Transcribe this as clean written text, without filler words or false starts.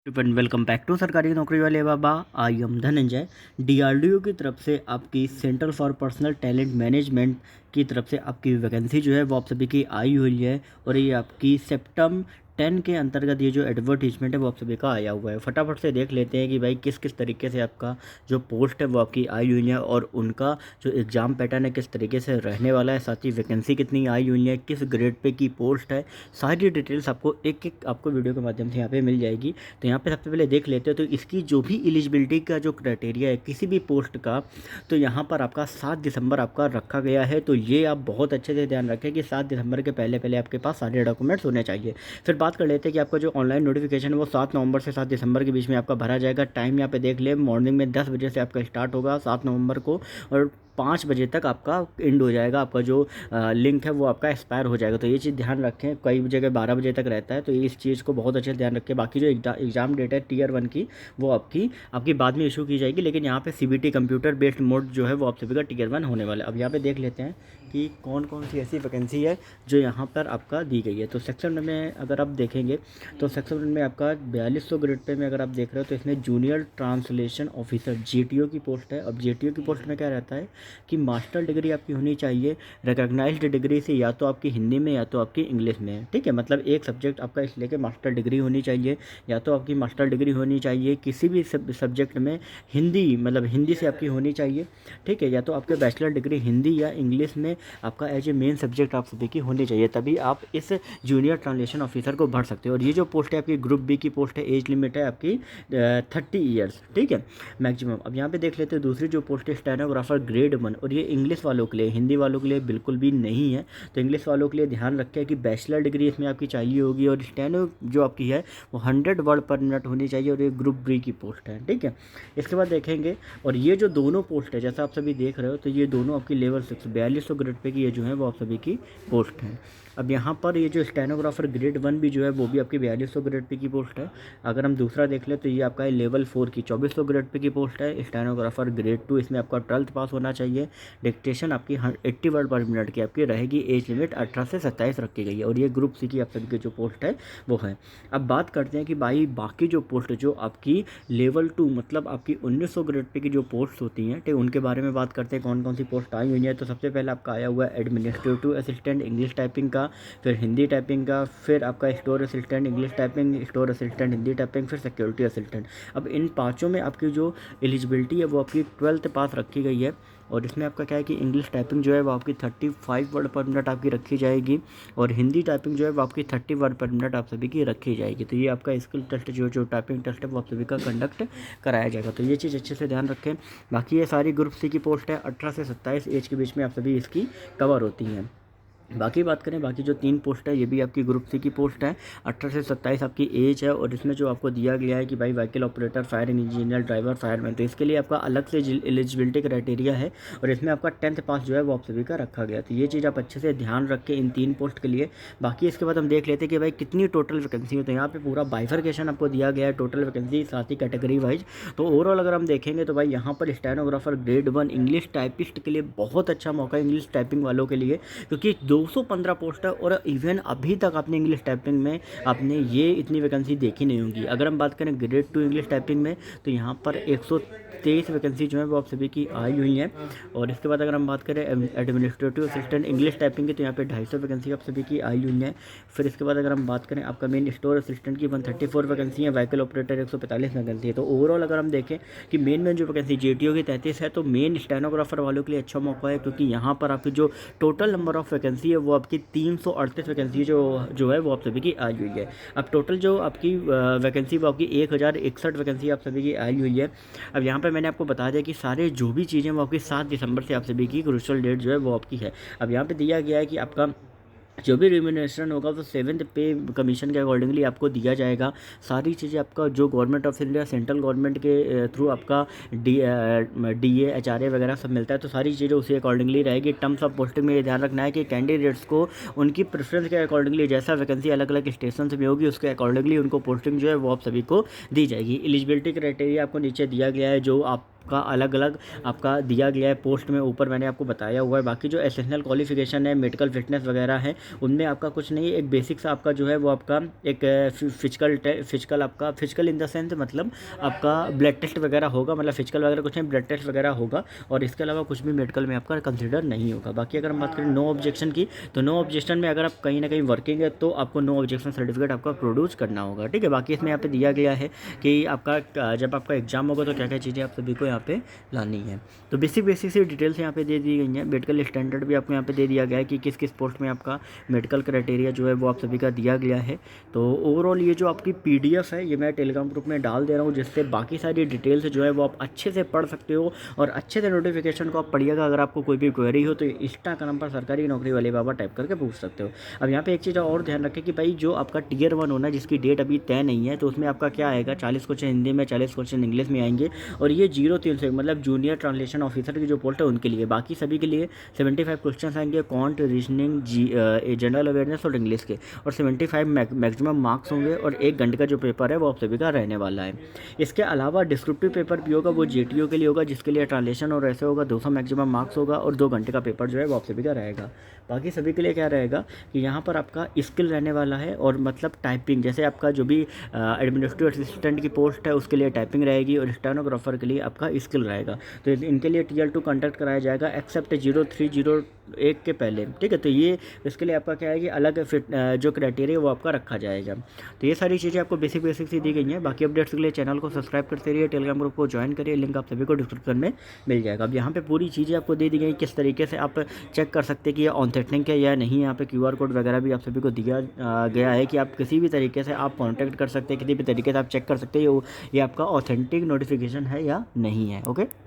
And welcome back to सरकारी नौकरी वाले बाबा। I am Dhananjay. डीआरडीओ की तरफ से आपकी centre for personnel talent management की तरफ से आपकी वैकेंसी जो है वो आप सभी की आई हुई है और ये आपकी सेप्टम 10 के अंतर्गत ये जो एडवर्टीजमेंट है वो आप सभी का आया हुआ है। फटाफट से देख लेते हैं कि भाई किस किस तरीके से आपका जो पोस्ट है वो आपकी आई हुई है और उनका जो एग्ज़ाम पैटर्न है किस तरीके से रहने वाला है, साथ ही वैकेंसी कितनी आई हुई है, किस ग्रेड पे की पोस्ट है, सारी डिटेल्स आपको एक एक आपको वीडियो के माध्यम से यहाँ पे मिल जाएगी। तो यहाँ पे सबसे पहले देख लेते हैं तो इसकी जो भी एलिजिबिलिटी का जो क्राइटेरिया है किसी भी पोस्ट का, तो यहाँ पर आपका 7 दिसंबर आपका रखा गया है। तो ये आप बहुत अच्छे से ध्यान रखें कि 7 दिसंबर के पहले पहले आपके पास सारे डॉक्यूमेंट्स होने चाहिए। फिर बात कर लेते हैं कि आपका जो ऑनलाइन नोटिफिकेशन है वो 7 नवंबर से 7 दिसंबर के बीच में आपका भरा जाएगा। टाइम यहाँ पे देख ले, मॉर्निंग में 10 बजे से आपका स्टार्ट होगा 7 नवंबर को और 5 बजे तक आपका एंड हो जाएगा। आपका जो लिंक है वो आपका एक्सपायर हो जाएगा। तो ये चीज़ ध्यान रखें, कई जगह 12 बजे तक रहता है, तो इस चीज़ को बहुत अच्छे से ध्यान रखें। बाकी जो एग्ज़ाम डेट है टीयर 1 की वो आपकी बाद में इशू की जाएगी, लेकिन यहाँ पे सीबीटी कंप्यूटर बेस्ड मोड जो है वो आप सभी का टीयर 1 होने वाला है। अब यहाँ पे देख लेते हैं कि कौन कौन सी ऐसी वैकेंसी है जो यहाँ पर आपका दी गई है। तो सेक्शन में अगर आप देखेंगे तो सेक्शन में आपका 4200 ग्रेड पे में अगर आप देख रहे हो तो इसमें जूनियर ट्रांसलेशन ऑफिसर जीटीओ की पोस्ट है। अब जीटीओ की पोस्ट में क्या रहता है कि मास्टर डिग्री आपकी होनी चाहिए रिकॉग्नाइज्ड डिग्री से, या तो आपकी हिंदी में या तो आपकी इंग्लिश में। ठीक है, मतलब एक सब्जेक्ट आपका इसलिए कि मास्टर डिग्री होनी चाहिए, या तो आपकी मास्टर डिग्री होनी चाहिए किसी भी सब्जेक्ट में, हिंदी मतलब हिंदी से आपकी होनी चाहिए। ठीक है, या तो आपके बैचलर डिग्री हिंदी या इंग्लिश में आपका एज ए मेन सब्जेक्ट आप सभी की होनी चाहिए, तभी आप इस जूनियर ट्रांसलेशन ऑफिसर को भर सकते हो। और ये जो पोस्ट है आपकी ग्रुप बी की पोस्ट है, एज लिमिट है आपकी 30 ईयर्स। ठीक है, मैक्सिमम। अब यहाँ पे देख लेते हैं दूसरी जो पोस्ट है स्टेनोग्राफर ग्रेड 1, और ये इंग्लिश वालों के लिए, हिंदी वालों के लिए बिल्कुल भी नहीं है। तो इंग्लिश वालों के लिए ध्यान रखें कि बैचलर डिग्री इसमें आपकी चाहिए होगी और स्टेनो जो आपकी है वो 100 वर्ड पर मिनट होनी चाहिए और ये ग्रुप बी की पोस्ट है। ठीक है, इसके बाद देखेंगे, और ये जो दोनों पोस्ट है जैसा आप सभी देख रहे हो, तो ये दोनों आपकी लेवल 6 4200 ग्रेड पे की ये जो है वो आप सभी की पोस्ट है। अब यहाँ पर ये जो स्टेनोग्राफर ग्रेड 1 भी जो है वो भी आपकी 4200 ग्रेड पे की पोस्ट है। अगर हम दूसरा देख लें तो ये आपका है लेवल 4 की 2400 ग्रेड पे की पोस्ट है। स्टेनोग्राफर ग्रेड 2, इसमें आपका 12th पास होना चाहिए। डिक्टेशन आपकी 80 वर्ड पर मिनट की आपकी रहेगी। एज लिमिट 18 से 27 रखी गई है और ये ग्रुप सी की आप सभी की जो पोस्ट है वो है। अब बात करते हैं कि भाई बाकी जो पोस्ट जो आपकी लेवल 2 मतलब आपकी 1900 ग्रेड पे की जो पोस्ट होती हैं, ठीक, उनके बारे में बात करते हैं कौन कौन सी पोस्ट आई हुई है। तो सबसे पहले आपका आया हुआ है एडमिनिस्ट्रेटिव असिस्टेंट इंग्लिश टाइपिंग का, फिर हिंदी टाइपिंग का, फिर आपका store assistant English typing, store assistant Hindi typing, फिर सिक्योरिटी असिस्टेंट। अब इन पाँचों में आपकी जो एलिजिबिलिटी है वो आपकी 12th पास रखी गई है। और इसमें आपका क्या है कि इंग्लिश टाइपिंग जो है वो आपकी 35 वर्ड पर मिनट आपकी रखी जाएगी और हिंदी टाइपिंग जो है वो आपकी 30 वर्ड पर मिनट आप सभी की रखी जाएगी। तो ये आपका स्किल टेस्ट जो टाइपिंग टेस्ट है वो आप सभी का कंडक्ट कराया जाएगा। तो ये चीज़ अच्छे से ध्यान रखें। बाकी ये सारी ग्रुप सी की पोस्ट है, 18 से 27 एज के बीच में आप सभी इसकी कवर होती हैं। बाकी बात करें, बाकी जो 3 पोस्ट है ये भी आपकी ग्रुप सी की पोस्ट है, 18 से 27 आपकी एज है। और इसमें जो आपको दिया गया है कि भाई vehicle operator, fire engineer, driver, fireman, तो इसके लिए आपका अलग से एलिजिबिलिटी क्राइटेरिया है और इसमें आपका 10th पास जो है वो आप सभी का रखा गया। तो ये चीज़ आप अच्छे से ध्यान रखें इन 3 पोस्ट के लिए। बाकी इसके बाद हम देख लेते हैं कि भाई कितनी टोटल वैकेंसी है। तो यहाँ पर पूरा बाइफर्केशन आपको दिया गया है, टोटल वैकेंसी साथ ही कैटेगरी वाइज। तो ओवरऑल अगर हम देखेंगे तो भाई यहाँ पर स्टेनोग्राफर ग्रेड 1 इंग्लिश टाइपिस्ट के लिए बहुत अच्छा मौका है इंग्लिश टाइपिंग वालों के लिए, क्योंकि 215 पोस्ट है और इवन अभी तक आपने इंग्लिश टाइपिंग में आपने ये इतनी वैकेंसी देखी नहीं होगी। अगर हम बात करें ग्रेड 2 इंग्लिश टाइपिंग में तो यहाँ पर 123 वैकेंसी जो है वो आप सभी की आई हुई हैं। और इसके बाद अगर हम बात करें एडमिनिस्ट्रेटिव असिस्टेंट इंग्लिश टाइपिंग की तो यहाँ पे 250 वैकेंसी आप सभी की आई हुई हैं। फिर इसके बाद अगर हम बात करें आपका मेन स्टोर असिस्टेंट की 134 वैकेंसी है, व्हीकल ऑपरेटर 145 वैकेंसी है। तो ओवरऑल अगर हम देखें कि मेन जो वैकेंसी जेटीओ की 33 है, तो मेन स्टेनोग्राफर वालों के लिए अच्छा मौका है, क्योंकि यहाँ पर आपकी जो टोटल नंबर ऑफ वैकेंसी है वो आपकी 338 वैकेंसी जो है वो आप सभी की आई हुई है। अब टोटल जो आपकी वैकेंसी वो आपकी 1061 वैकेंसी आप सभी की आई हुई है। अब यहाँ पे मैंने आपको बता दिया कि सारे जो भी चीज़ें वो आपकी 7 दिसंबर से आप सभी की क्रूशियल डेट जो है वो आपकी है। अब यहाँ पे दिया गया है कि आपका जो भी रिम्यूनरेशन होगा वो 7th पे कमीशन के अकॉर्डिंगली आपको दिया जाएगा। सारी चीज़ें आपका जो government of India central government के थ्रू आपका डीए एचआरए वगैरह सब मिलता है, तो सारी चीज़ें उसी अकॉर्डिंगली रहेगी। टर्म्स ऑफ पोस्टिंग में ये ध्यान रखना है कि कैंडिडेट्स को उनकी प्रेफरेंस के अकॉर्डिंगली जैसा वैकेंसी अलग अलग स्टेशन में होगी उसके अकॉर्डिंगली उनको पोस्टिंग जो है वो आप सभी को दी जाएगी। एलिजिबिलिटी क्राइटेरिया आपको नीचे दिया गया है, जो आप आपका अलग अलग आपका दिया गया है पोस्ट में, ऊपर मैंने आपको बताया हुआ है। बाकी जो एसेंशियल क्वालिफिकेशन है, मेडिकल फिटनेस वगैरह है, उनमें आपका कुछ नहीं, एक बेसिक सा आपका जो है वो आपका एक फिजिकल आपका फिजिकल इन द सेंस मतलब आपका ब्लड टेस्ट वगैरह होगा, मतलब फिजिकल वगैरह कुछ नहीं, ब्लड टेस्ट वगैरह होगा, और इसके अलावा कुछ भी मेडिकल में आपका कंसिडर नहीं होगा। बाकी अगर हम बात करें नो ऑब्जेक्शन की, तो नो ऑब्जेक्शन में अगर आप कहीं ना कहीं वर्किंग है तो आपको नो ऑब्जेक्शन सर्टिफिकेट आपका प्रोड्यूस करना होगा, ठीक है। बाकी इसमें यहाँ पे दिया गया है कि आपका जब आपका एग्जाम होगा तो क्या क्या चीज़ें आप सभी को यहाँ पे लानी है। तो बेसिक सी डिटेल्स यहाँ पे दे दी गई हैं। मेडिकल स्टैंडर्ड भी आपको यहाँ पे दे दिया गया है कि किस किस पोस्ट में आपका मेडिकल क्राइटेरिया जो है वो आप सभी का दिया गया है। तो ओवरऑल ये जो आपकी PDF है ये मैं टेलीग्राम ग्रुप में डाल दे रहा हूँ, जिससे बाकी सारी डिटेल्स जो है वो आप अच्छे से पढ़ सकते हो और अच्छे से नोटिफिकेशन को आप पढ़िएगा। अगर आपको कोई भी क्वेरी हो तो इंस्टाग्राम पर सरकारी नौकरी वाले बाबा टाइप करके पूछ सकते हो। अब यहाँ पे एक चीज़ और ध्यान रखें कि भाई जो आपका Tier 1 होना, जिसकी डेट अभी तय नहीं है, तो उसमें आपका क्या आएगा, 40 क्वेश्चन हिंदी में, 40 क्वेश्चन इंग्लिश में आएंगे, और ये 0-3 से मतलब जूनियर ट्रांसलेशन ऑफिसर की जो पोस्ट है उनके लिए। बाकी सभी के लिए 75 क्वेश्चन आएंगे, क्वांट, रीजनिंग, जनरल अवेयरनेस और इंग्लिश के, और 75 मैक्सिमम मार्क्स होंगे, और 1 घंटे का जो पेपर है वो आप सभी का रहने वाला है। इसके अलावा डिस्क्रिप्टिव पेपर भी होगा, वो GTO के लिए होगा, जिसके लिए ट्रांसलेशन और ऐसे होगा, 200 मैक्सिमम मार्क्स होगा, और 2 घंटे का पेपर जो है वो आप सभी का रहेगा। बाकी सभी के लिए क्या रहेगा कि यहाँ पर आपका स्किल रहने वाला है, और मतलब टाइपिंग, जैसे आपका जो भी एडमिनिस्ट्रेटिव असिस्टेंट की पोस्ट है उसके लिए टाइपिंग रहेगी, और स्टेनोग्राफर के लिए आपका स्किल रहेगा। तो इनके लिए Tier 2 कंडक्ट कराया जाएगा एक्सेप्ट 0301 के पहले, ठीक है। तो ये इसके लिए आपका क्या है कि अलग जो क्राइटेरिया वो आपका रखा जाएगा। तो ये सारी चीज़ें आपको बेसिक सी दी गई हैं। बाकी अपडेट्स के लिए चैनल को सब्सक्राइब करते रहिए, टेलीग्राम ग्रुप को ज्वाइन करिए, लिंक आप सभी को डिस्क्रिप्शन में मिल जाएगा। अब यहाँ पे पूरी चीज़ें आपको दे दी गई, किस तरीके से आप चेक कर सकते हैं कि ये ऑथेंटिक है या नहीं। यहाँ पे QR कोड वगैरह भी आप सभी को दिया गया है कि आप किसी भी तरीके से आप कॉन्टैक्ट कर सकते हैं, किसी भी तरीके से आप चेक कर सकते हैं ये आपका ऑथेंटिक नोटिफिकेशन है या नहीं है। ओके।